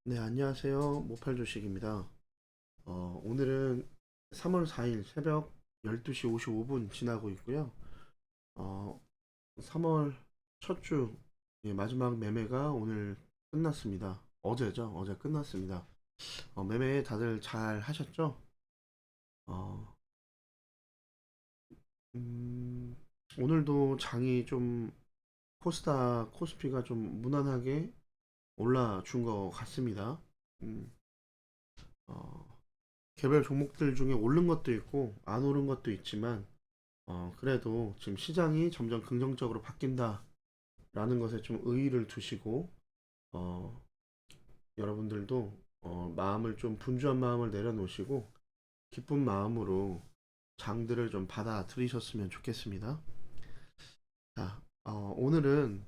네, 안녕하세요. 모팔주식입니다. 오늘은 3월 4일 새벽 12시 55분 지나고 있고요. 어, 3월 첫 주 마지막 매매가 오늘 끝났습니다. 어제죠? 어제 끝났습니다. 매매 다들 잘 하셨죠? 어, 음, 오늘도 장이 좀 코스닥, 코스피가 좀 무난하게 올라준 것 같습니다. 음, 어, 개별 종목들 중에 오른 것도 있고 안 오른 것도 있지만 그래도 지금 시장이 점점 긍정적으로 바뀐다라는 것에 좀 의의를 두시고 어, 여러분들도 마음을 좀 분주한 마음을 내려놓으시고 기쁜 마음으로 장들을 좀 받아들이셨으면 좋겠습니다. 자, 오늘은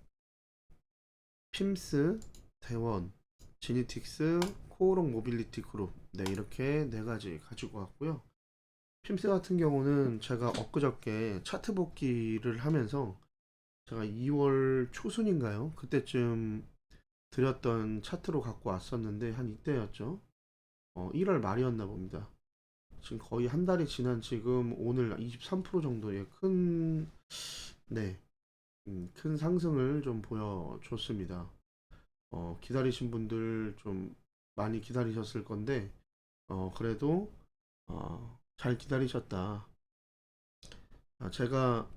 핌스, 대원, 지니틱스, 코오롱 모빌리티 그룹 이렇게 네 가지 가지고 왔고요. 핌스 같은 경우는 제가 엊그저께 차트 복귀를 하면서 제가 2월 초순인가요? 그때쯤 드렸던 차트로 갖고 왔었는데 한 이때였죠. 1월 말이었나 봅니다. 지금 거의 한 달이 지난 지금 오늘 23% 정도의 네, 큰 상승을 좀 보여줬습니다. 기다리신 분들 좀 많이 기다리셨을 건데 그래도 잘 기다리셨다. 제가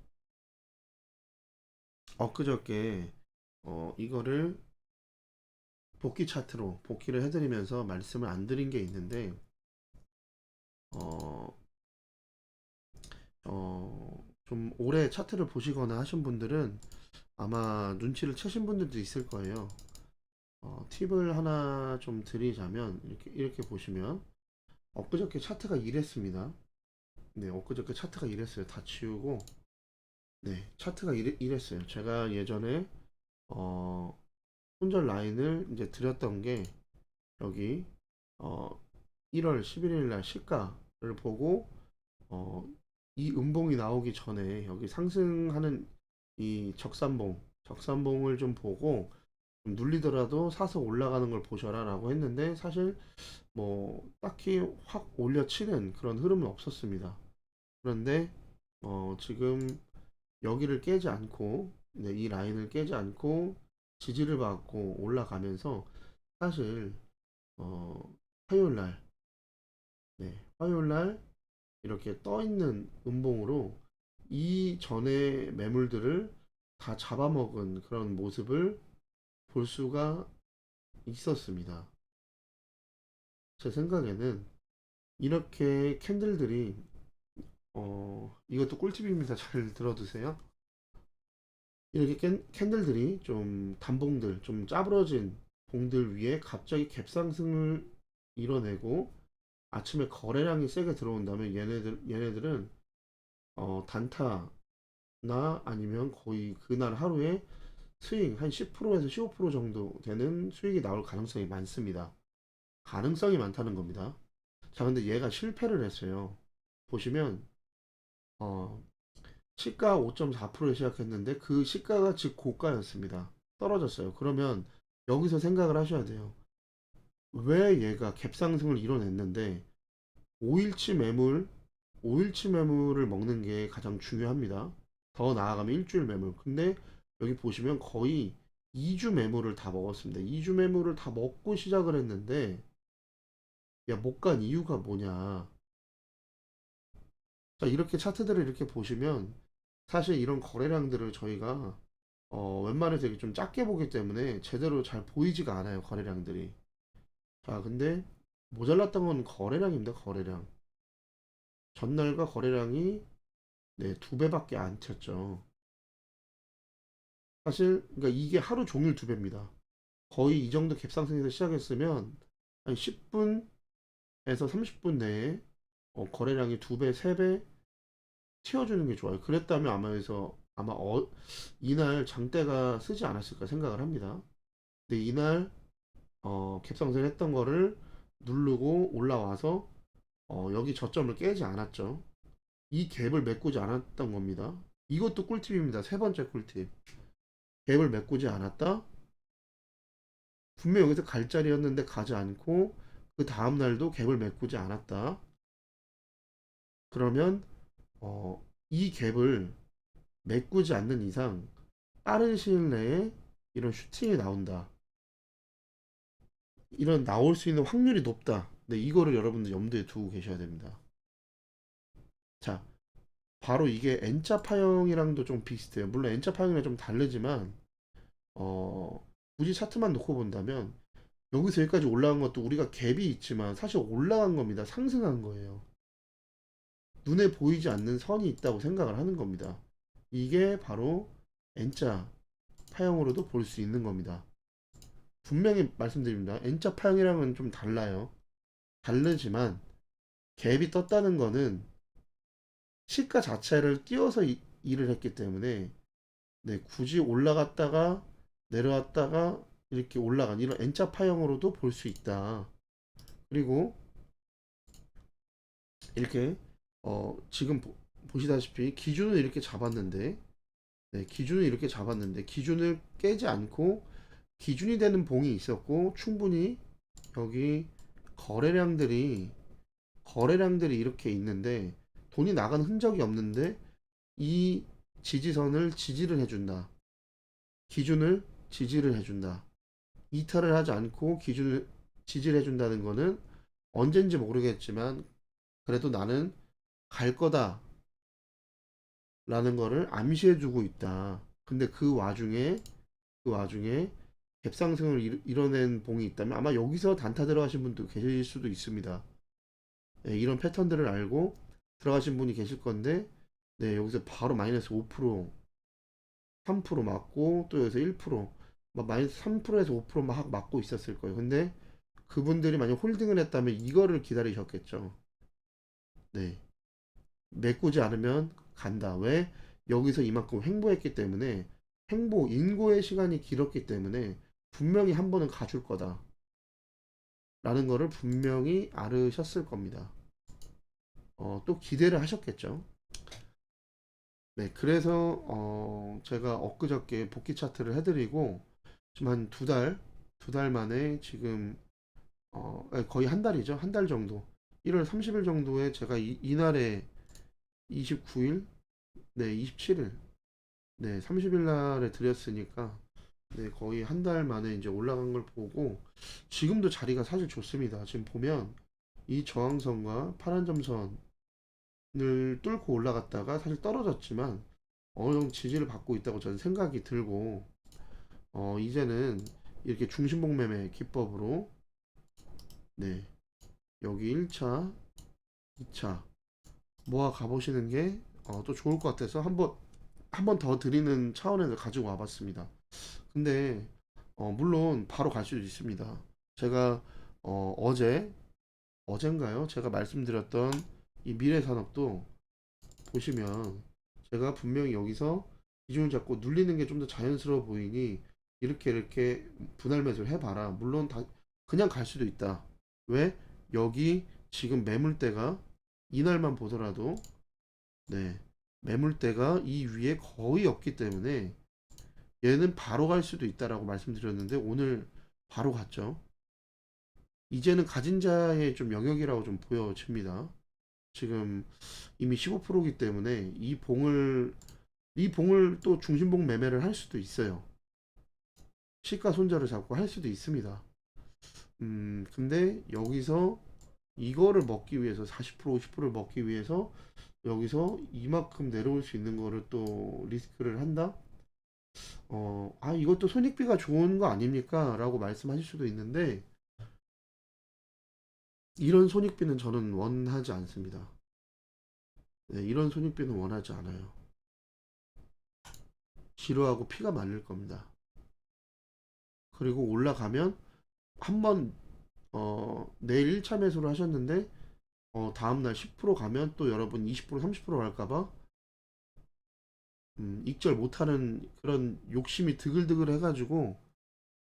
엊그저께 이거를 복귀 차트로 복귀를 해드리면서 말씀을 안 드린 게 있는데 어, 좀 오래 차트를 보시거나 하신 분들은 아마 눈치를 채신 분들도 있을 거예요. 팁을 하나 좀 드리자면 이렇게 보시면 엊그저께 차트가 이랬습니다. 네, 엊그저께 차트가 이랬어요. 다 지우고 네, 차트가 이랬어요. 제가 예전에 어, 손절 라인을 이제 드렸던 게 여기 어, 1월 11일 날 시가를 보고 어, 이 음봉이 나오기 전에 여기 상승하는 이 적산봉을 좀 보고 좀 눌리더라도 사서 올라가는 걸 보셔라 라고 했는데 사실 뭐 딱히 확 올려치는 그런 흐름은 없었습니다. 그런데 지금 여기를 깨지 않고 네, 이 라인을 깨지 않고 지지를 받고 올라가면서 사실 어, 화요일 날 화요일 날 이렇게 떠 있는 음봉으로 이 전에 매물들을 다 잡아먹은 그런 모습을 볼 수가 있었습니다. 제 생각에는 이렇게 캔들들이 이것도 꿀팁입니다. 잘 들어두세요. 이렇게 캔들들이 좀 단봉들, 좀 짜부러진 봉들 위에 갑자기 갭상승을 이뤄내고 아침에 거래량이 세게 들어온다면 얘네들은 단타나 아니면 거의 그날 하루에 수익 한 10%에서 15% 정도 되는 수익이 나올 가능성이 많습니다. 가능성이 많다는 겁니다. 자, 근데 얘가 실패를 했어요. 보시면 어, 시가 5.4%에 시작했는데 그 시가가 즉 고가였습니다. 떨어졌어요. 그러면 여기서 생각을 하셔야 돼요. 왜 얘가 갭상승을 이뤄냈는데 5일치 매물, 5일치 매물을 먹는 게 가장 중요합니다. 더 나아가면 일주일 매물. 근데 여기 보시면 거의 2주 매물을 다 먹었습니다. 2주 매물을 다 먹고 시작을 했는데 야, 못 간 이유가 뭐냐. 자, 이렇게 차트들을 이렇게 보시면 사실 이런 거래량들을 저희가 웬만해서 이렇게 좀 작게 보기 때문에 제대로 잘 보이지가 않아요, 거래량들이. 자, 근데 모자랐던 건 거래량입니다, 거래량. 전날과 거래량이 네, 두 배밖에 안 튀었죠. 사실, 그러니까 이게 하루 종일 두 배입니다. 거의 이 정도 갭상승에서 시작했으면 한 10분에서 30분 내에 거래량이 두 배, 세 배 튀어주는 게 좋아요. 그랬다면 아마 이날 장대가 쓰지 않았을까 생각을 합니다. 근데 이날 갭상승 했던 거를 누르고 올라와서 여기 저점을 깨지 않았죠. 이 갭을 메꾸지 않았던 겁니다. 이것도 꿀팁입니다. 세 번째 꿀팁. 갭을 메꾸지 않았다. 분명 여기서 갈 자리였는데 가지 않고 그 다음 날도 갭을 메꾸지 않았다. 그러면 이 갭을 메꾸지 않는 이상 빠른 시일 내에 이런 슈팅이 나온다. 이런 나올 수 있는 확률이 높다. 네, 이거를 여러분들 염두에 두고 계셔야 됩니다. 자, 바로 이게 N자 파형이랑도 좀 비슷해요. 물론 N자 파형이랑 좀 다르지만 굳이 차트만 놓고 본다면 여기서 여기까지 올라간 것도 우리가 갭이 있지만 사실 올라간 겁니다. 상승한 거예요. 눈에 보이지 않는 선이 있다고 생각을 하는 겁니다. 이게 바로 N자 파형으로도 볼 수 있는 겁니다. 분명히 말씀드립니다. N자 파형이랑은 좀 달라요. 다르지만 갭이 떴다는 거는 시가 자체를 띄워서 일을 했기 때문에 네, 굳이 올라갔다가 내려왔다가 이렇게 올라간 이런 N자 파형으로도 볼 수 있다. 그리고 이렇게 지금 보시다시피 기준을 이렇게 잡았는데 네, 기준을 이렇게 잡았는데 기준을 깨지 않고 기준이 되는 봉이 있었고 충분히 여기 거래량들이 이렇게 있는데 돈이 나간 흔적이 없는데 이 지지선을 지지를 해준다. 기준을 지지를 해준다. 이탈을 하지 않고 기준을 지지를 해준다는 거는 언젠지 모르겠지만 그래도 나는 갈 거다 라는 거를 암시해 주고 있다. 근데 그 와중에 갭상승을 이뤄낸 봉이 있다면 아마 여기서 단타 들어가신 분도 계실 수도 있습니다. 네, 이런 패턴들을 알고 들어가신 분이 계실 건데 네, 여기서 바로 마이너스 5% 3% 맞고 또 여기서 1%막 마이너스 3%에서 5%막 맞고 있었을 거예요. 근데 그분들이 만약 홀딩을 했다면 이거를 기다리셨겠죠. 네. 메꾸지 않으면 간다. 왜? 여기서 이만큼 횡보했기 때문에 인고의 시간이 길었기 때문에 분명히 한 번은 가줄 거다. 라는 거를 분명히 알으셨을 겁니다. 또 기대를 하셨겠죠. 네, 그래서 제가 엊그저께 복귀 차트를 해드리고 지금 한 두 달 만에 지금 아니, 거의 한 달이죠. 한 달 정도. 1월 30일 정도에 제가 이날에 29일, 네, 27일, 네, 30일 날에 드렸으니까 네, 거의 한 달 만에 이제 올라간 걸 보고 지금도 자리가 사실 좋습니다. 지금 보면 이 저항선과 파란 점선을 뚫고 올라갔다가 사실 떨어졌지만 어느 정도 지지를 받고 있다고 저는 생각이 들고 이제는 이렇게 중심봉 매매 기법으로 네, 여기 1차, 2차 모아 가보시는 게 또 좋을 것 같아서 한 번 더 드리는 차원에서 가지고 와봤습니다. 근데 물론 바로 갈 수도 있습니다. 제가 어젠가요? 제가 말씀드렸던 이 미래산업도 보시면 제가 분명히 여기서 기준을 잡고 눌리는 게 좀 더 자연스러워 보이니 이렇게 분할 매수를 해봐라. 물론 다 그냥 갈 수도 있다. 왜? 여기 지금 매물대가 이날만 보더라도 네, 매물대가 이 위에 거의 없기 때문에 얘는 바로 갈 수도 있다라고 말씀드렸는데 오늘 바로 갔죠. 이제는 가진 자의 좀 영역이라고 좀 보여집니다. 지금 이미 15%이기 때문에 이 봉을 또 중심봉 매매를 할 수도 있어요. 시가손절을 잡고 할 수도 있습니다. 근데 여기서 이거를 먹기 위해서 40% 50%를 먹기 위해서 여기서 이만큼 내려올 수 있는 거를 또 리스크를 한다? 이것도 손익비가 좋은 거 아닙니까? 라고 말씀하실 수도 있는데 이런 손익비는 저는 원하지 않습니다. 네, 이런 손익비는 원하지 않아요. 지루하고 피가 말릴 겁니다. 그리고 올라가면 한번 내일 1차 매수를 하셨는데 다음날 10% 가면 또 여러분 20% 30% 갈까봐 익절 못하는 그런 욕심이 드글드글 해가지고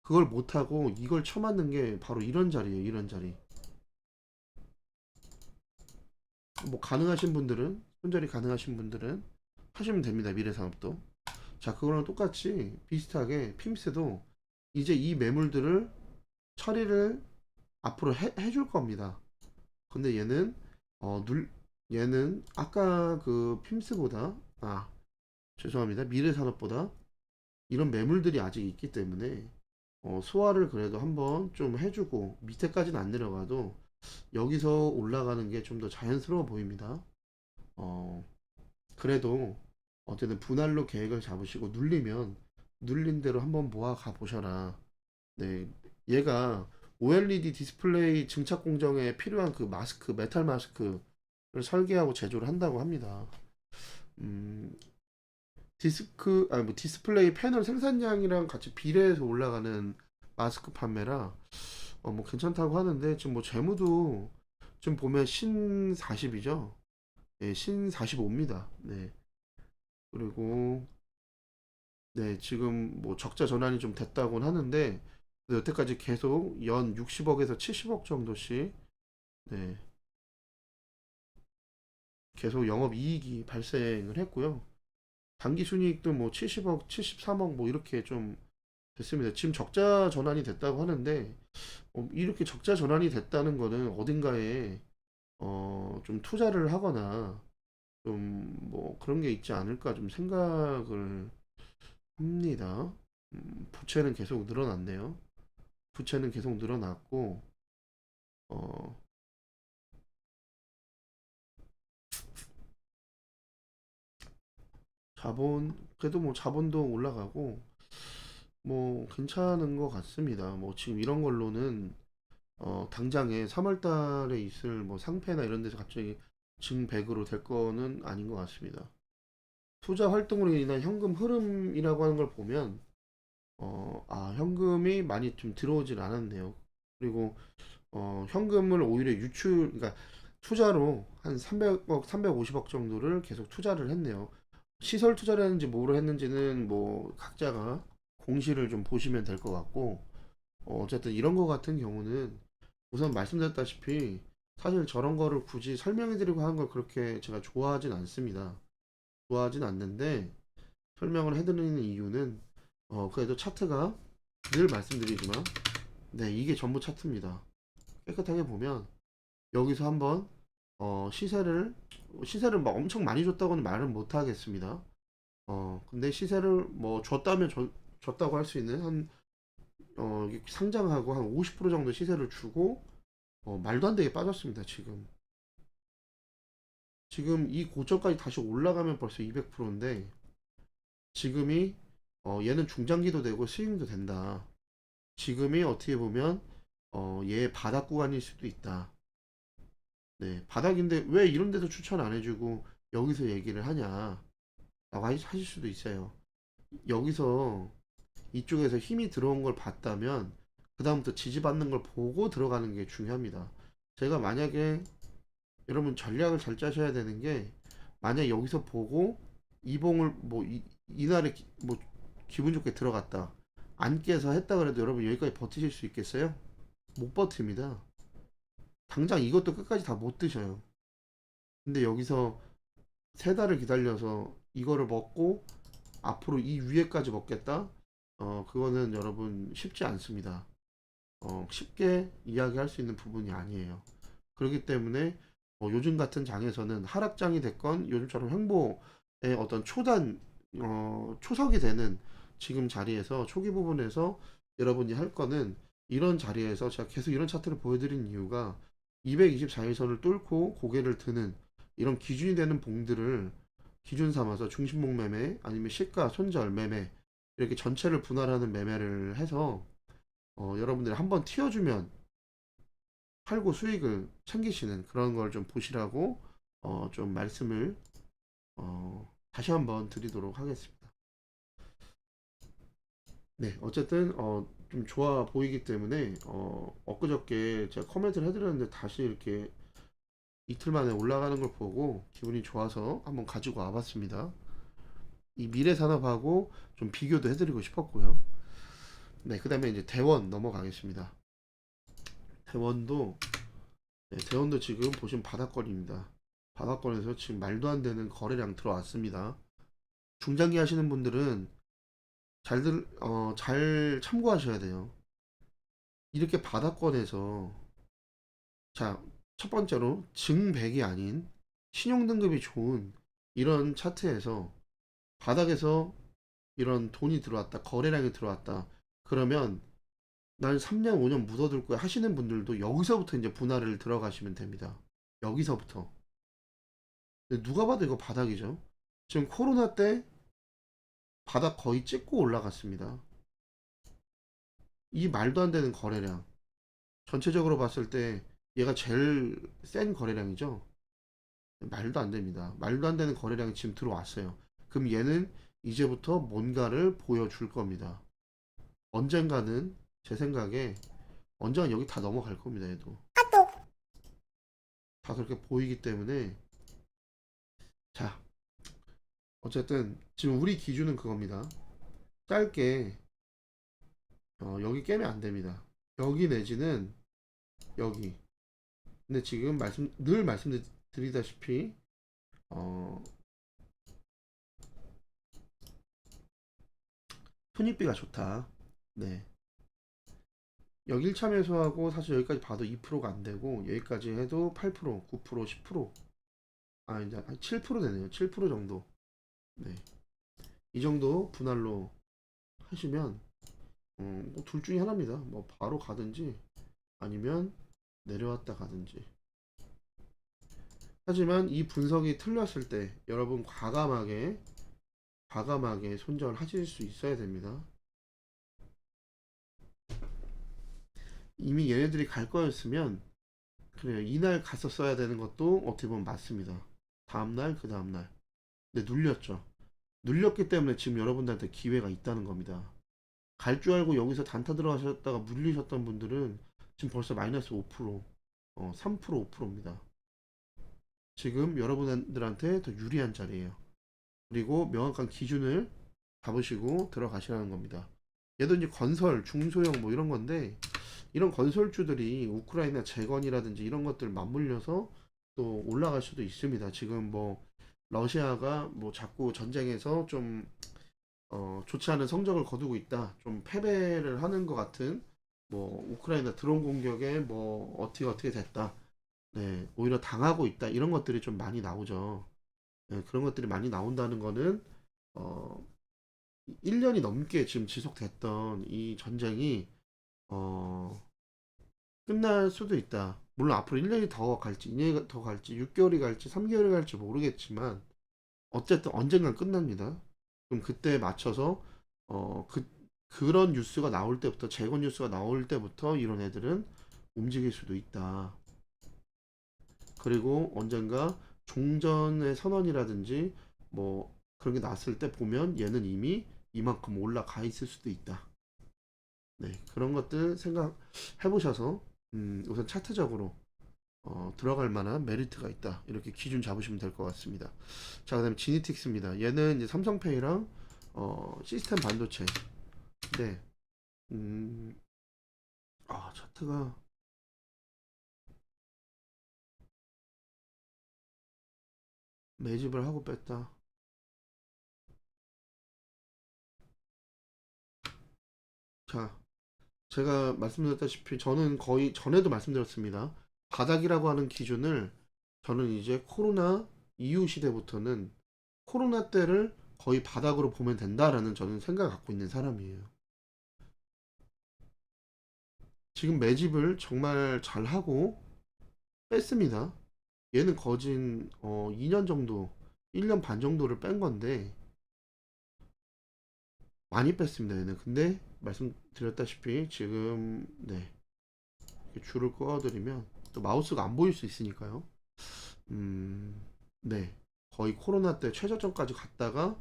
그걸 못하고 이걸 쳐맞는 게 바로 이런 자리예요. 이런 자리. 뭐 가능하신 분들은 손절이 가능하신 분들은 하시면 됩니다. 미래산업도. 자, 그거랑 똑같이 비슷하게 핌스도 이제 이 매물들을 처리를 앞으로 해줄 겁니다. 근데 얘는 어, 눌 얘는 아까 그 핌스보다 죄송합니다. 미래산업보다 이런 매물들이 아직 있기 때문에 소화를 그래도 한번 좀 해주고 밑에까지는 안 내려가도 여기서 올라가는 게 좀 더 자연스러워 보입니다. 어, 그래도 어쨌든 분할로 계획을 잡으시고 눌린 대로 한번 모아 가 보셔라. 네, 얘가 OLED 디스플레이 증착 공정에 필요한 그 마스크, 메탈 마스크를 설계하고 제조를 한다고 합니다. 음, 뭐 디스플레이 패널 생산량이랑 같이 비례해서 올라가는 마스크 판매라 뭐 괜찮다고 하는데 지금 뭐 재무도 지금 보면 신 40이죠. 네, 신 45입니다. 네. 그리고 네, 지금 뭐 적자 전환이 좀 됐다고는 하는데 여태까지 계속 연 60억에서 70억 정도씩 네, 계속 영업 이익이 발생을 했고요. 단기 순이익도 뭐 70억, 73억 뭐 이렇게 좀 됐습니다. 지금 적자 전환이 됐다고 하는데 이렇게 적자 전환이 됐다는 거는 어딘가에 좀 투자를 하거나 좀 뭐 그런 게 있지 않을까 좀 생각을 합니다. 부채는 계속 늘어났네요. 부채는 계속 늘어났고 어, 그래도 뭐 자본도 올라가고 뭐 괜찮은 것 같습니다. 뭐 지금 이런 걸로는 당장에 3월 달에 있을 뭐 상패나 이런 데서 갑자기 증백으로 될 거는 아닌 것 같습니다. 투자 활동으로 인한 현금 흐름이라고 하는 걸 보면 현금이 많이 좀 들어오질 않았네요. 그리고 현금을 오히려 그러니까 투자로 한 300억, 350억 정도를 계속 투자를 했네요. 시설 투자를 했는지 뭐를 했는지는 뭐 각자가 공시를 좀 보시면 될 것 같고, 어쨌든 이런 거 같은 경우는 우선 말씀드렸다시피 사실 저런 거를 굳이 설명해드리고 하는 걸 그렇게 제가 좋아하진 않습니다. 좋아하진 않는데 설명을 해드리는 이유는 그래도 차트가 늘 말씀드리지만 네, 이게 전부 차트입니다. 깨끗하게 보면 여기서 한번 시세를 막 엄청 많이 줬다고는 말은 못 하겠습니다. 근데 시세를 뭐 줬다고 할 수 있는 이게 상장하고 한 50% 정도 시세를 주고 말도 안 되게 빠졌습니다. 지금 이 고점까지 다시 올라가면 벌써 200%인데 지금이 얘는 중장기도 되고 스윙도 된다. 지금이 어떻게 보면 얘 바닥 구간일 수도 있다. 네, 바닥인데 왜 이런 데도 추천 안 해주고 여기서 얘기를 하냐 라고 하실 수도 있어요. 여기서 이쪽에서 힘이 들어온 걸 봤다면 그 다음부터 지지받는 걸 보고 들어가는 게 중요합니다. 제가 만약에 여러분 전략을 잘 짜셔야 되는 게 만약 여기서 보고 이봉을 뭐 이날에 뭐 기분 좋게 들어갔다 안 깨서 했다 그래도 여러분 여기까지 버티실 수 있겠어요? 못 버팁니다. 당장 이것도 끝까지 다 못 드셔요. 근데 여기서 세 달을 기다려서 이거를 먹고 앞으로 이 위에까지 먹겠다? 그거는 여러분 쉽지 않습니다. 쉽게 이야기할 수 있는 부분이 아니에요. 그렇기 때문에 요즘 같은 장에서는 하락장이 됐건 요즘처럼 횡보의 어떤 초석이 되는 지금 자리에서 초기 부분에서 여러분이 할 거는 이런 자리에서 제가 계속 이런 차트를 보여드린 이유가 224일선을 뚫고 고개를 드는 이런 기준이 되는 봉들을 기준 삼아서 중심목 매매 아니면 시가 손절 매매 이렇게 전체를 분할하는 매매를 해서 여러분들이 한번 튀어주면 팔고 수익을 챙기시는 그런 걸 좀 보시라고 좀 말씀을 다시 한번 드리도록 하겠습니다. 네, 어쨌든 좀 좋아 보이기 때문에 엊그저께 제가 코멘트를 해드렸는데 다시 이렇게 이틀 만에 올라가는 걸 보고 기분이 좋아서 한번 가지고 와봤습니다. 이 미래산업하고 좀 비교도 해드리고 싶었고요. 네, 그 다음에 이제 대원 넘어가겠습니다. 대원도 대원도 지금 보시면 바닥권입니다. 바닥권에서 지금 말도 안 되는 거래량 들어왔습니다. 중장기 하시는 분들은 잘 참고하셔야 돼요. 이렇게 바닥권에서, 자, 첫 번째로 증백이 아닌 신용 등급이 좋은 이런 차트에서 바닥에서 이런 돈이 들어왔다, 거래량이 들어왔다. 그러면 난 3년, 5년 묻어둘 거야 하시는 분들도 여기서부터 이제 분할을 들어가시면 됩니다. 여기서부터. 근데 누가 봐도 이거 바닥이죠. 지금 코로나 때 바닥 거의 찍고 올라갔습니다. 이 말도 안 되는 거래량. 전체적으로 봤을 때 얘가 제일 센 거래량이죠. 말도 안 됩니다. 말도 안 되는 거래량이 지금 들어왔어요. 그럼 얘는 이제부터 뭔가를 보여줄 겁니다. 언젠가는 제 생각에 언젠가 여기 다 넘어갈 겁니다. 얘도 다 그렇게 보이기 때문에, 자, 어쨌든 지금 우리 기준은 그겁니다. 짧게 여기 깨면 안 됩니다. 여기 내지는 여기. 근데 지금 늘 말씀드리다시피 어, 손익비가 좋다. 네. 여기 1차 매수하고 사실 여기까지 봐도 2%가 안 되고 여기까지 해도 8%, 9%, 10%, 이제 한 7% 되네요. 7% 정도. 네. 이 정도 분할로 하시면 뭐둘 중에 하나입니다. 뭐 바로 가든지 아니면 내려왔다 가든지. 하지만 이 분석이 틀렸을 때 여러분 과감하게 손절하실 수 있어야 됩니다. 이미 얘네들이 갈 거였으면 그래요. 이날 갔었어야 되는 것도 어떻게 보면 맞습니다. 다음날 그 다음날. 근데 눌렸죠. 눌렸기 때문에 지금 여러분들한테 기회가 있다는 겁니다. 갈 줄 알고 여기서 단타 들어가셨다가 물리셨던 분들은 지금 벌써 마이너스 5%, 3%, 5%입니다. 지금 여러분들한테 더 유리한 자리예요. 그리고 명확한 기준을 잡으시고 들어가시라는 겁니다. 얘도 이제 건설, 중소형 뭐 이런 건데 이런 건설주들이 우크라이나 재건이라든지 이런 것들 맞물려서 또 올라갈 수도 있습니다. 지금 뭐 러시아가 뭐 자꾸 전쟁에서 좀 좋지 않은 성적을 거두고 있다. 좀 패배를 하는 것 같은 뭐 우크라이나 드론 공격에 뭐 어떻게 됐다. 네, 오히려 당하고 있다. 이런 것들이 좀 많이 나오죠. 네, 그런 것들이 많이 나온다는 거는 어, 1년이 넘게 지금 지속됐던 이 전쟁이 어, 끝날 수도 있다. 물론 앞으로 1년이 더 갈지, 2년이 더 갈지, 6개월이 갈지, 3개월이 갈지 모르겠지만 어쨌든 언젠간 끝납니다. 그럼 그때에 맞춰서 그런 뉴스가 나올 때부터 재건 뉴스가 나올 때부터 이런 애들은 움직일 수도 있다. 그리고 언젠가 종전의 선언이라든지 뭐 그런 게 났을 때 보면 얘는 이미 이만큼 올라가 있을 수도 있다. 네, 그런 것들 생각해 보셔서 우선 차트적으로 들어갈 만한 메리트가 있다. 이렇게 기준 잡으시면 될 것 같습니다. 자, 그다음에 지니틱스입니다. 얘는 이제 삼성페이랑 시스템 반도체. 네, 음, 차트가 매집을 하고 뺐다. 자, 제가 말씀드렸다시피 저는 거의 전에도 말씀드렸습니다. 바닥이라고 하는 기준을 저는 이제 코로나 이후 시대부터는 코로나 때를 거의 바닥으로 보면 된다라는 저는 생각을 갖고 있는 사람이에요. 지금 매집을 정말 잘하고 뺐습니다. 얘는 거진 2년 정도, 1년 반 정도를 뺀 건데 많이 뺐습니다. 얘는. 근데 말씀드렸다시피 지금 네, 이렇게 줄을 그어드리면 또 마우스가 안 보일 수 있으니까요. 네, 거의 코로나 때 최저점까지 갔다가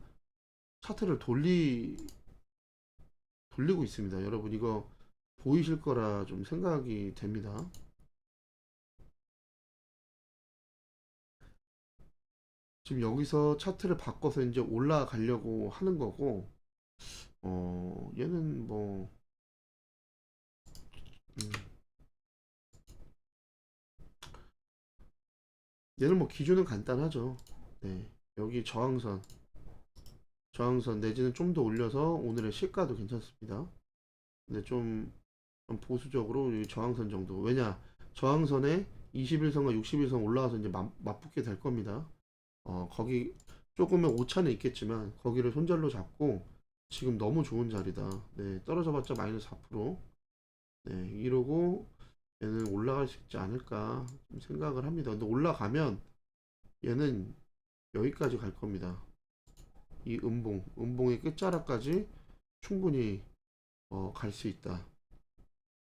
차트를 돌리고 있습니다. 여러분 이거 보이실 거라 좀 생각이 됩니다. 지금 여기서 차트를 바꿔서 이제 올라가려고 하는 거고, 얘는 뭐, 음, 얘는 뭐 기준은 간단하죠. 네, 여기 저항선 내지는 좀 더 올려서 오늘의 시가도 괜찮습니다. 근데 좀 좀 보수적으로 이 저항선 정도. 왜냐? 저항선에 21선과 61선 올라가서 이제 맞붙게 될 겁니다. 거기 조금의 오차는 있겠지만 거기를 손절로 잡고 지금 너무 좋은 자리다. 네, 떨어져봤자 마이너스 4%. 네, 이러고 얘는 올라갈 수 있지 않을까 좀 생각을 합니다. 근데 올라가면 얘는 여기까지 갈 겁니다. 이 음봉의 끝자락까지 충분히 갈 수 있다.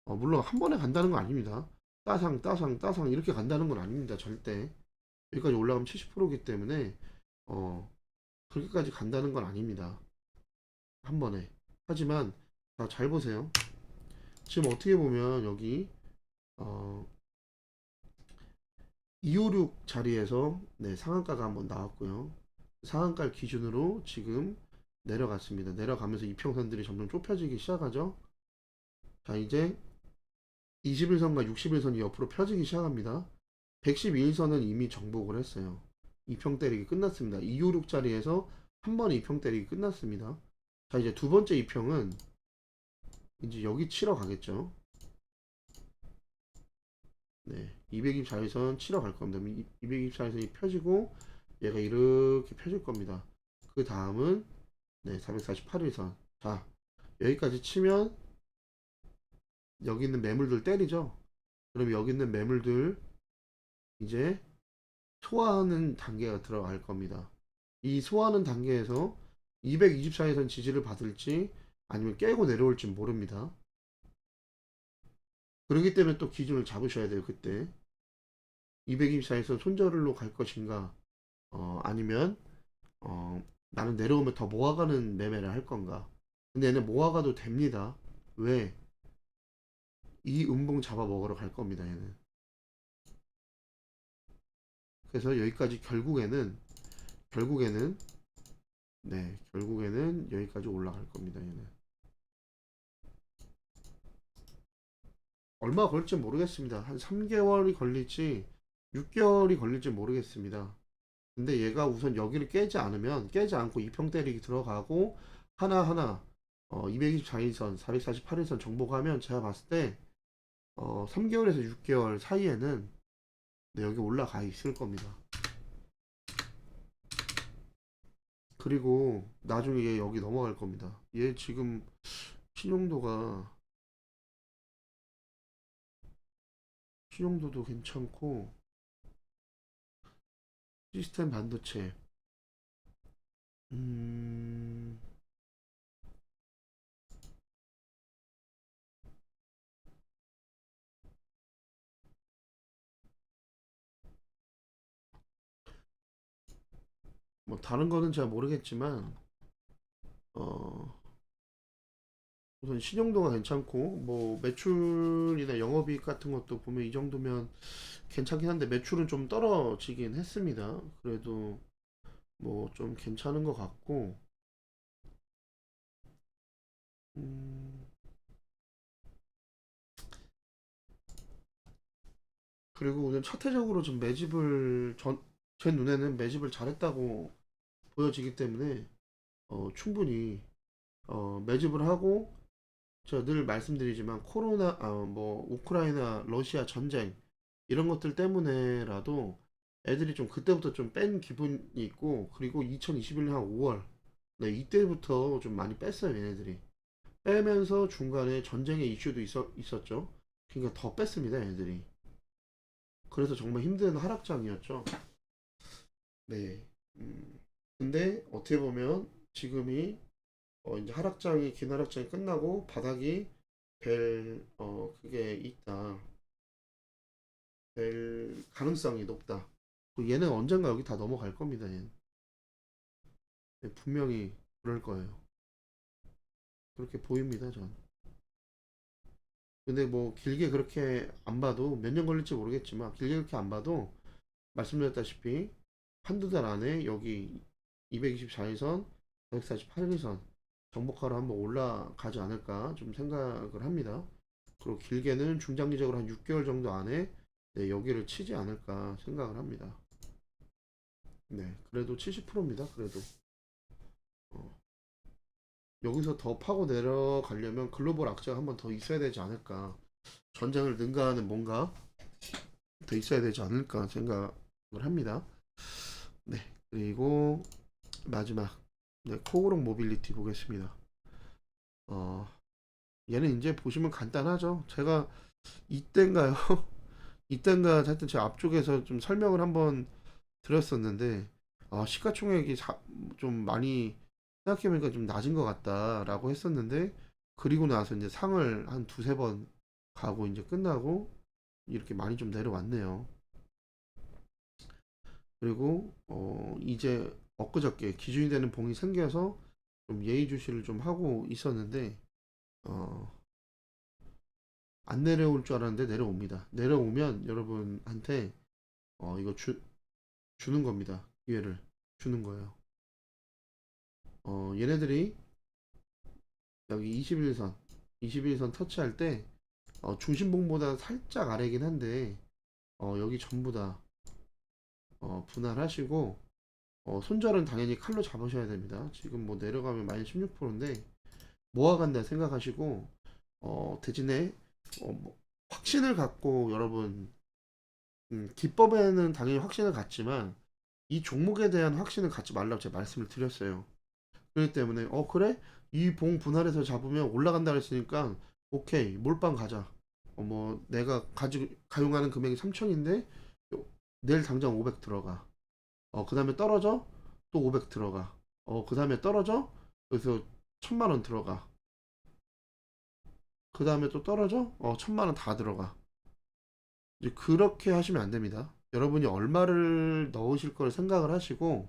물론 한 번에 간다는 건 아닙니다. 따상 따상 따상 이렇게 간다는 건 아닙니다. 절대. 여기까지 올라가면 70%이기 때문에 그렇게까지 간다는 건 아닙니다. 한 번에. 하지만 잘 보세요. 지금 어떻게 보면 여기 어, 256 자리에서 네, 상한가가 한번 나왔고요. 상한가를 기준으로 지금 내려갔습니다. 내려가면서 이평선들이 점점 좁혀지기 시작하죠. 자, 이제 21선과 61선이 옆으로 펴지기 시작합니다. 112일선은 이미 정복을 했어요. 2평 때리기 끝났습니다. 256 자리에서 한 번에 2평 때리기 끝났습니다. 자, 이제 두 번째 2평은 이제 여기 치러 가겠죠. 네, 224일선 치러 갈 겁니다. 224일선이 펴지고 얘가 이렇게 펴질 겁니다. 그 다음은 네, 448일선. 자, 여기까지 치면 여기 있는 매물들 때리죠. 그럼 여기 있는 매물들 이제 소화하는 단계가 들어갈 겁니다. 이 소화하는 단계에서 224일선 지지를 받을지 아니면 깨고 내려올지 모릅니다. 그렇기 때문에 또 기준을 잡으셔야 돼요. 그때 224일선 손절로 갈 것인가 아니면 나는 내려오면 더 모아가는 매매를 할 건가. 근데 얘는 모아가도 됩니다. 왜? 이 음봉 잡아 먹으러 갈 겁니다. 얘는. 그래서 여기까지 결국에는 네, 결국에는 여기까지 올라갈 겁니다. 얘는. 얼마 걸릴지 모르겠습니다. 한 3개월이 걸릴지 6개월이 걸릴지 모르겠습니다. 근데 얘가 우선 여기를 깨지 않고 이평 때리기 들어가고 하나하나 224일선, 448일선 정복하면 제가 봤을 때 3개월에서 6개월 사이에는 네, 여기 올라가 있을 겁니다. 그리고 나중에 얘 여기 넘어갈 겁니다. 얘 지금 신용도가 신용도도 괜찮고 시스템 반도체 음, 뭐 다른 거는 잘 모르겠지만 어, 우선 신용도가 괜찮고 뭐 매출이나 영업이익 같은 것도 보면 이 정도면 괜찮긴 한데 매출은 좀 떨어지긴 했습니다. 그래도 뭐 좀 괜찮은 것 같고 음, 그리고 우선 차트적으로 좀 제 눈에는 매집을 잘했다고 보여지기 때문에 충분히 매집을 하고 제가 늘 말씀드리지만 코로나 뭐 우크라이나 러시아 전쟁 이런 것들 때문에라도 애들이 좀 그때부터 좀 뺀 기분이 있고 그리고 2021년 한 5월 네 이때부터 좀 많이 뺐어요 얘네들이 빼면서 중간에 전쟁의 이슈도 있었죠. 그러니까 더 뺐습니다 얘네들이. 그래서 정말 힘든 하락장이었죠. 네. 근데 어떻게 보면 지금이 이제 긴 하락장이 끝나고 바닥이 그게 있다. 될 가능성이 높다. 그리고 얘는 언젠가 여기 다 넘어갈 겁니다. 얘는. 네, 분명히 그럴 거예요. 그렇게 보입니다, 전. 근데 뭐 길게 그렇게 안 봐도 몇 년 걸릴지 모르겠지만 길게 그렇게 안 봐도 말씀드렸다시피 한두 달 안에 여기 224일선, 148일선 정복하러 한번 올라가지 않을까 좀 생각을 합니다. 그리고 길게는 중장기적으로 한 6개월 정도 안에 네, 여기를 치지 않을까 생각을 합니다. 네, 그래도 70%입니다. 그래도 여기서 더 파고 내려가려면 글로벌 악재가 한 번 더 있어야 되지 않을까. 전쟁을 능가하는 뭔가 더 있어야 되지 않을까 생각을 합니다. 네. 그리고 마지막. 네, 코오롱 모빌리티 보겠습니다. 어, 얘는 이제 보시면 간단하죠. 제가 이땐가요? 이땐가 하여튼 제 앞쪽에서 좀 설명을 한번 드렸었는데 시가총액이 좀 많이 생각해보니까 좀 낮은 것 같다라고 했었는데 그리고 나서 이제 상을 한 두세 번 가고 이제 끝나고 이렇게 많이 좀 내려왔네요. 그리고 이제 엊그저께 기준이 되는 봉이 생겨서 좀 예의주시를 좀 하고 있었는데 어, 안 내려올 줄 알았는데 내려옵니다. 내려오면 여러분한테 이거 주는 겁니다. 기회를 주는 거예요. 얘네들이 여기 21선 터치할 때 중심봉보다 살짝 아래긴 한데 여기 전부 다 분할하시고 손절은 당연히 칼로 잡으셔야 됩니다. 지금 뭐 내려가면 마이너스 16%인데 모아간다 생각하시고 대신에 뭐 확신을 갖고 여러분 기법에는 당연히 확신을 갖지만 이 종목에 대한 확신을 갖지 말라고 제가 말씀을 드렸어요. 그렇기 때문에 그래? 이 봉 분할해서 잡으면 올라간다 그랬으니까 오케이 몰빵 가자. 뭐 내가 가지고 가용하는 금액이 3천인데 내일 당장 500 들어가. 그 다음에 떨어져 또 500 들어가. 그 다음에 떨어져 그래서 1000만 원 들어가. 그 다음에 또 떨어져 1000만 원 다 들어가. 이제 그렇게 하시면 안 됩니다. 여러분이 얼마를 넣으실 걸 생각을 하시고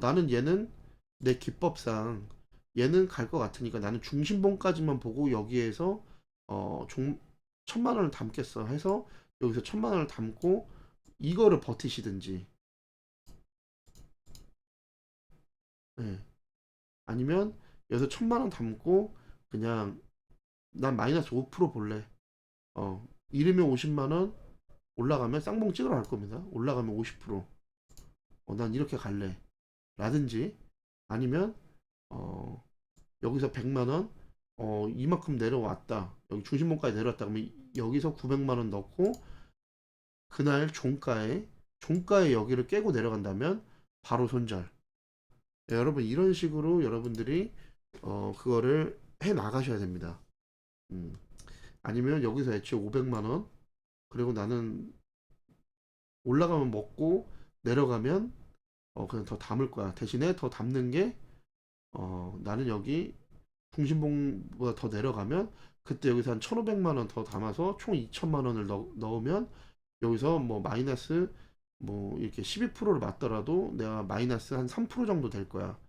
나는 얘는 내 기법상 얘는 갈 것 같으니까 나는 중심봉까지만 보고 여기에서 종 1000만 원을 담겠어 해서 여기서 1000만 원을 담고 이거를 버티시든지 예. 아니면 여기서 1000만 원 담고 그냥 난 마이너스 5% 볼래. 이르면 50만 원 올라가면 쌍봉 찍으러 갈 겁니다. 올라가면 50%. 난 이렇게 갈래. 라든지 아니면 어, 여기서 100만 원 이만큼 내려왔다. 여기 중심봉까지 내려왔다. 그러면 여기서 900만 원 넣고 그날 종가에 여기를 깨고 내려간다면 바로 손절. 네, 여러분 이런 식으로 여러분들이 그거를 해 나가셔야 됩니다. 음. 아니면 여기서 애초에 500만 원 그리고 나는 올라가면 먹고 내려가면 그냥 더 담을 거야. 대신에 더 담는 게 나는 여기 중심봉보다 더 내려가면 그때 여기서 한 1,500만 원 더 담아서 총 2천만 원을 넣으면 여기서 뭐 마이너스 뭐 이렇게 12%를 맞더라도 내가 마이너스 한 3% 정도 될 거야.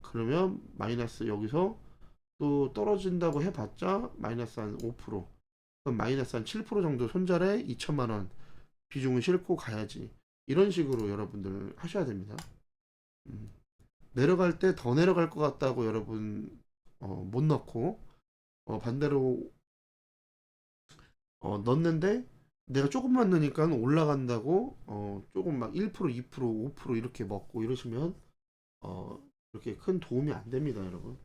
그러면 마이너스 여기서 또 떨어진다고 해봤자 마이너스 한 5%. 그럼 마이너스 한 7% 정도 손절에 2천만 원 비중을 싣고 가야지. 이런 식으로 여러분들 하셔야 됩니다. 음. 내려갈 때 더 내려갈 것 같다고 여러분 못 넣고 반대로 넣는데 내가 조금만 넣으니까 올라간다고 조금 막 1%, 2%, 5% 이렇게 먹고 이러시면 이렇게 큰 도움이 안 됩니다, 여러분.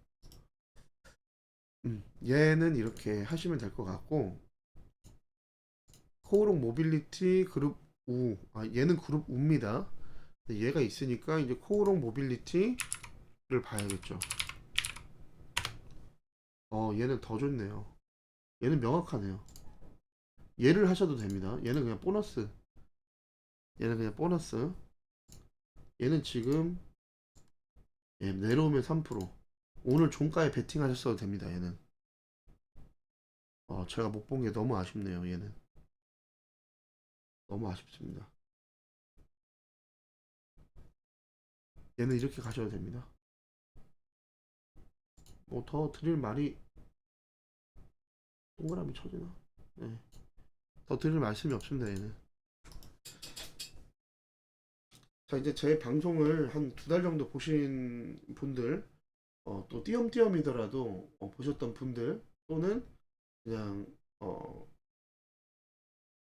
얘는 이렇게 하시면 될 것 같고 코오롱 모빌리티 그룹 U 얘는 그룹 U입니다. 얘가 있으니까 이제 코오롱 모빌리티를 봐야겠죠. 얘는 더 좋네요. 얘는 명확하네요. 얘를 하셔도 됩니다. 얘는 그냥 보너스. 얘는 그냥 보너스. 얘는 지금 내려오면 3%. 오늘 종가에 베팅하셨어도 됩니다. 얘는. 제가 못 본 게 너무 아쉽네요. 얘는. 너무 아쉽습니다. 얘는 이렇게 가셔도 됩니다. 뭐 더 드릴 말이 동그라미 쳐지나? 네. 더 드릴 말씀이 없습니다. 얘는. 자 이제 제 방송을 한 두 달 정도 보신 분들 또 띄엄띄엄이더라도 보셨던 분들 또는 그냥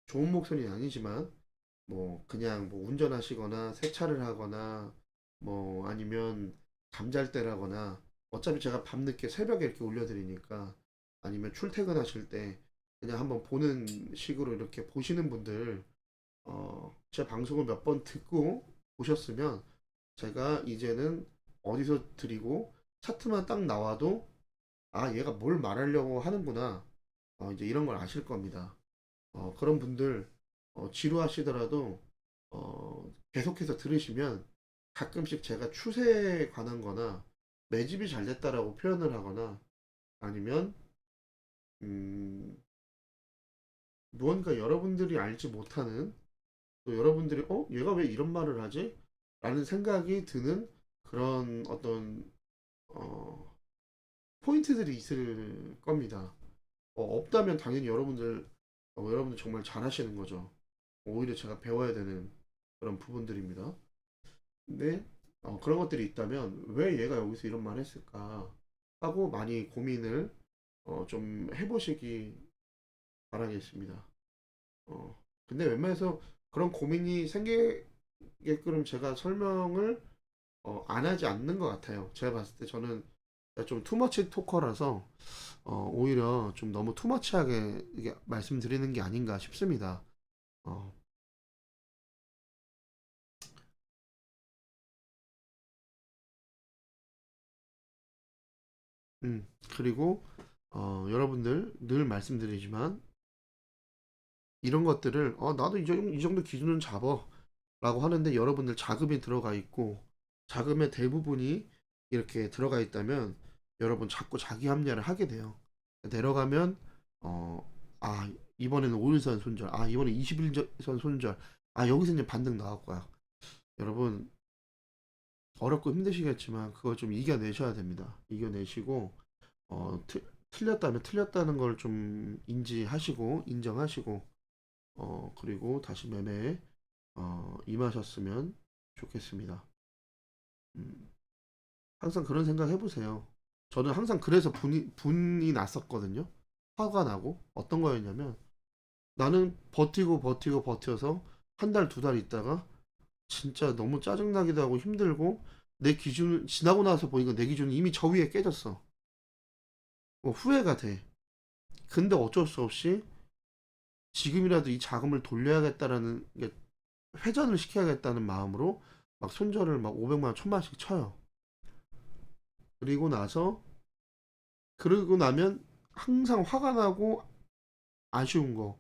좋은 목소리는 아니지만 뭐 그냥 뭐 운전하시거나 세차를 하거나 뭐 아니면 잠잘 때라거나 어차피 제가 밤늦게 새벽에 이렇게 올려드리니까, 아니면 출퇴근하실 때 그냥 한번 보는 식으로 이렇게 보시는 분들, 제 방송을 몇 번 듣고 보셨으면 제가 이제는 어디서 드리고 차트만 딱 나와도 아, 얘가 뭘 말하려고 하는구나. 이제 이런 걸 아실 겁니다. 그런 분들 지루하시더라도 계속해서 들으시면 가끔씩 제가 추세에 관한 거나 매집이 잘 됐다라고 표현을 하거나 아니면 음, 무언가 여러분들이 알지 못하는, 또 여러분들이 얘가 왜 이런 말을 하지? 라는 생각이 드는 그런 어떤 어, 포인트들이 있을 겁니다. 없다면 당연히 여러분들 정말 잘하시는 거죠. 오히려 제가 배워야 되는 그런 부분들입니다. 근데 그런 것들이 있다면 왜 얘가 여기서 이런 말 했을까 하고 많이 고민을 좀 해보시기 바라겠습니다. 근데 웬만해서 그런 고민이 생기게끔 제가 설명을 안 하지 않는 것 같아요. 제가 봤을 때 저는 좀 투머치 토커라서 오히려 좀 너무 투머치하게 이게 말씀드리는 게 아닌가 싶습니다. 어, 그리고 여러분들 늘 말씀드리지만 이런 것들을 나도 이 정도 기준은 잡어 라고 하는데 여러분들 자금이 들어가 있고 자금의 대부분이 이렇게 들어가 있다면 여러분 자꾸 자기 합리화를 하게 돼요. 내려가면 이번에는 5일선 손절, 이번에 21선 손절, 여기서 이제 반등 나올 거야. 여러분 어렵고 힘드시겠지만 그걸 좀 이겨내셔야 됩니다. 이겨내시고 틀렸다면 틀렸다는 걸 좀 인지하시고 인정하시고 그리고 다시 매매에 임하셨으면 좋겠습니다. 음, 항상 그런 생각 해보세요. 저는 항상 그래서 분이 났었거든요. 화가 나고 어떤 거였냐면 나는 버티고 버티고 버텨서 한 달, 두 달 있다가 진짜 너무 짜증나기도 하고 힘들고 내 기준 지나고 나서 보니까 내 기준이 이미 저 위에 깨졌어. 후회가 돼. 근데 어쩔 수 없이 지금이라도 이 자금을 돌려야겠다라는 회전을 시켜야겠다는 마음으로 막 손절을 막 500만 원, 1000만 원씩 쳐요. 그리고 나서 그러고 나면 항상 화가 나고 아쉬운 거.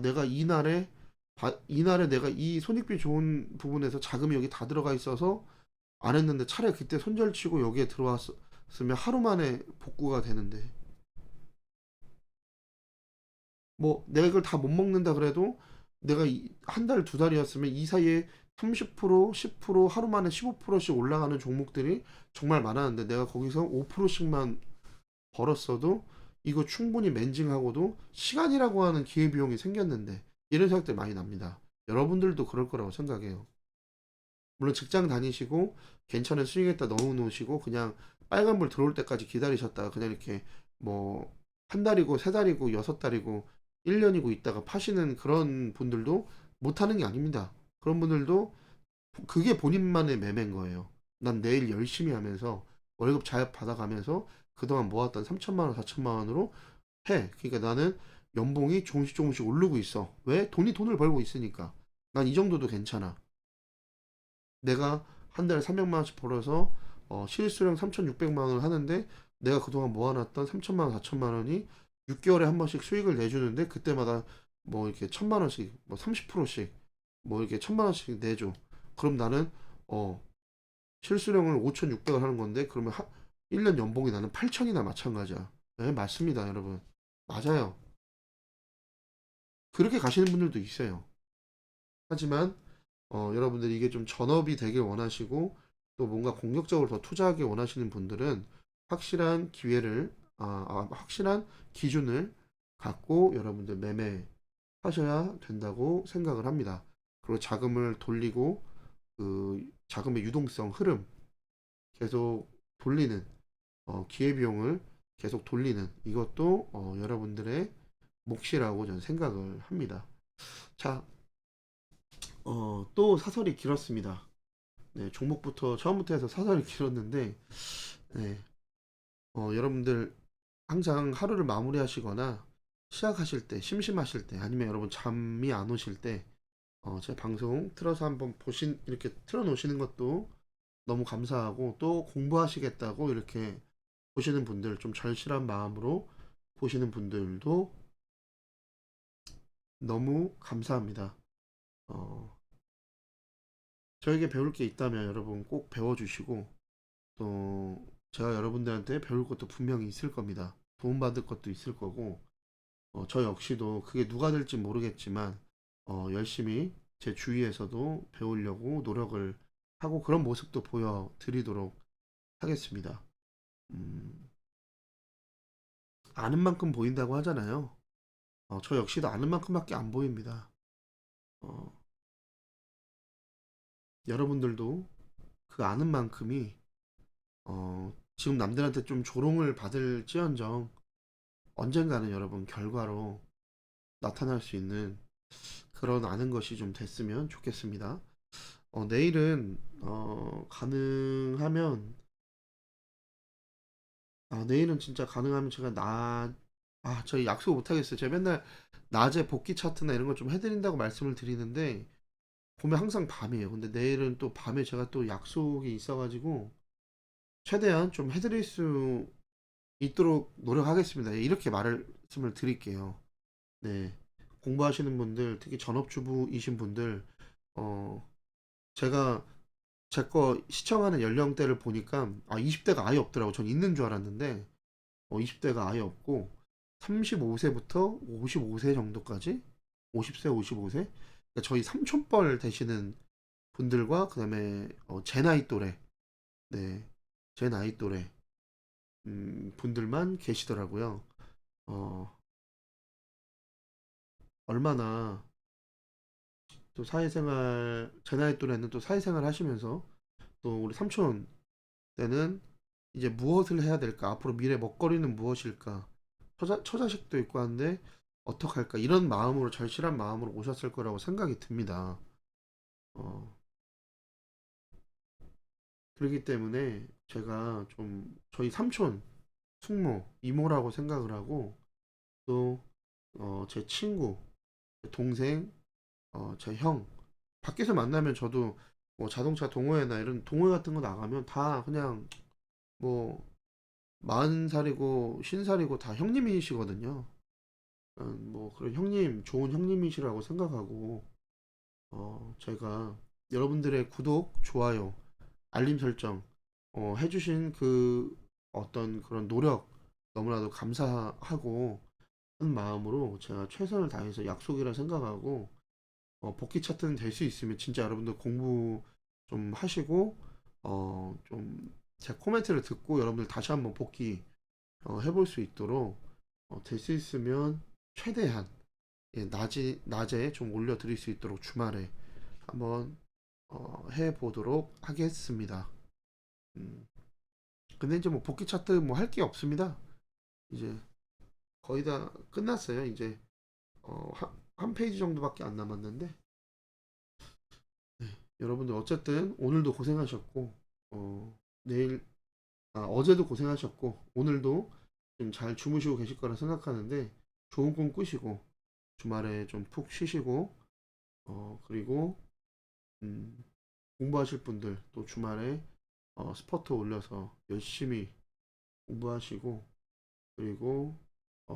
내가 이날에 내가 이 손익비 좋은 부분에서 자금이 여기 다 들어가 있어서 안 했는데 차라리 그때 손절 치고 여기에 들어왔으면 하루 만에 복구가 되는데 뭐 내가 이걸 다 못 먹는다 그래도 내가 한 달, 두 달이었으면 이 사이에 30%, 10% 하루 만에 15%씩 올라가는 종목들이 정말 많았는데 내가 거기서 5%씩만 벌었어도 이거 충분히 맨징하고도 시간이라고 하는 기회비용이 생겼는데 이런 생각들 많이 납니다. 여러분들도 그럴 거라고 생각해요. 물론 직장 다니시고 괜찮은 수익에다 넣어 놓으시고 그냥 빨간불 들어올 때까지 기다리셨다가 그냥 이렇게 뭐 한 달이고 세 달이고 여섯 달이고 1년이고 있다가 파시는 그런 분들도 못하는 게 아닙니다. 그런 분들도 그게 본인만의 매매인 거예요. 난 내일 열심히 하면서 월급 잘 받아가면서 그동안 모았던 3천만 원, 4천만 원으로 해. 그러니까 나는 연봉이 조금씩 조금씩 오르고 있어. 왜? 돈을 벌고 있으니까. 난 이 정도도 괜찮아. 내가 한 달에 300만 원씩 벌어서 실수령 3,600만 원을 하는데 내가 그동안 모아놨던 3천만 원, 4천만 원이 6개월에 한 번씩 수익을 내주는데 그때마다 뭐 이렇게 1,000만 원씩, 뭐 30%씩 뭐 이렇게 1,000만 원씩 내줘. 그럼 나는 실수령을 5,600을 하는 건데 그러면 1년 연봉이 나는 8천이나 마찬가지야. 네, 맞습니다, 여러분. 맞아요. 그렇게 가시는 분들도 있어요. 하지만 여러분들이 이게 좀 전업이 되길 원하시고 또 뭔가 공격적으로 더 투자하기 원하시는 분들은 확실한 기회를 확실한 기준을 갖고 여러분들 매매하셔야 된다고 생각을 합니다. 그리고 자금을 돌리고 그 자금의 유동성 흐름 계속 돌리는 기회비용을 계속 돌리는 이것도 여러분들의 몫이라고 저는 생각을 합니다. 자, 또 사설이 길었습니다. 네, 종목부터 처음부터 해서 사설이 길었는데 네. 여러분들 항상 하루를 마무리하시거나 시작하실 때, 심심하실 때, 아니면 여러분 잠이 안 오실 때, 제 방송 틀어서 한번 이렇게 틀어놓으시는 것도 너무 감사하고, 또 공부하시겠다고 이렇게 보시는 분들, 좀 절실한 마음으로 보시는 분들도 너무 감사합니다. 어, 저에게 배울 게 있다면 여러분 꼭 배워주시고, 또 제가 여러분들한테 배울 것도 분명히 있을 겁니다. 도움받을 것도 있을 거고, 저 역시도 그게 누가 될지 모르겠지만, 열심히 제 주위에서도 배우려고 노력을 하고 그런 모습도 보여드리도록 하겠습니다. 음, 아는 만큼 보인다고 하잖아요. 저 역시도 아는 만큼밖에 안 보입니다. 어, 여러분들도 그 아는 만큼이 지금 남들한테 좀 조롱을 받을지언정 언젠가는 여러분 결과로 나타날 수 있는 그런 아는 것이 좀 됐으면 좋겠습니다. 내일은 가능하면 내일은 진짜 가능하면 제가 저희 약속 못 하겠어요. 제가 맨날 낮에 복귀 차트나 이런 걸 좀 해드린다고 말씀을 드리는데 보면 항상 밤이에요. 근데 내일은 또 밤에 제가 또 약속이 있어가지고 최대한 좀 해드릴 수 있도록 노력하겠습니다. 예, 이렇게 말씀을 드릴게요. 네. 공부하시는 분들, 특히 전업주부이신 분들, 어, 제가 제 거 시청하는 연령대를 보니까 20대가 아예 없더라고. 전 있는 줄 알았는데 20대가 아예 없고 35세부터 55세 정도까지 50세, 55세 그러니까 저희 삼촌뻘 되시는 분들과 그다음에 제 나이 또래 네, 제 나이 또래 분들만 계시더라고요. 어, 얼마나 또 사회생활 제 나이 또래는 또 사회생활 하시면서 또 우리 삼촌 때는 이제 무엇을 해야 될까? 앞으로 미래 먹거리는 무엇일까? 처자식도 있고 한데 어떡할까? 이런 마음으로 절실한 마음으로 오셨을 거라고 생각이 듭니다. 어, 그렇기 때문에 제가 좀 저희 삼촌, 숙모, 이모라고 생각을 하고 또 제 친구, 제 동생, 제 형 밖에서 만나면 저도 뭐 자동차 동호회나 이런 동호회 같은 거 나가면 다 그냥 뭐 40살이고 50살이고 다 형님이시거든요. 뭐 그런 형님, 좋은 형님이시라고 생각하고 제가 여러분들의 구독, 좋아요, 알림 설정 해주신 그 어떤 그런 노력 너무나도 감사하고 한 마음으로 제가 최선을 다해서 약속이라 생각하고 복귀 차트는 될 수 있으면 진짜 여러분들 공부 좀 하시고 좀 제 코멘트를 듣고 여러분들 다시 한번 복귀 해볼 수 있도록 될 수 있으면 최대한 낮에 좀 올려드릴 수 있도록 주말에 한번 해보도록 하겠습니다. 음, 근데 이제 뭐 복귀 차트 뭐 할 게 없습니다. 이제 거의 다 끝났어요. 이제 한 페이지 정도밖에 안 남았는데 네, 여러분들 어쨌든 오늘도 고생하셨고 내일 어제도 고생하셨고 오늘도 좀 잘 주무시고 계실 거라 생각하는데 좋은 꿈 꾸시고 주말에 좀 푹 쉬시고 그리고 음, 공부하실 분들 또 주말에 스퍼트 올려서 열심히 공부하시고 그리고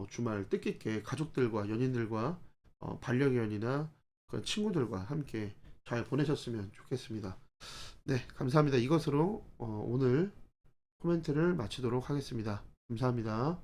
주말 뜻깊게 가족들과 연인들과 반려견이나 그런 친구들과 함께 잘 보내셨으면 좋겠습니다. 네, 감사합니다. 이것으로 오늘 코멘트를 마치도록 하겠습니다. 감사합니다.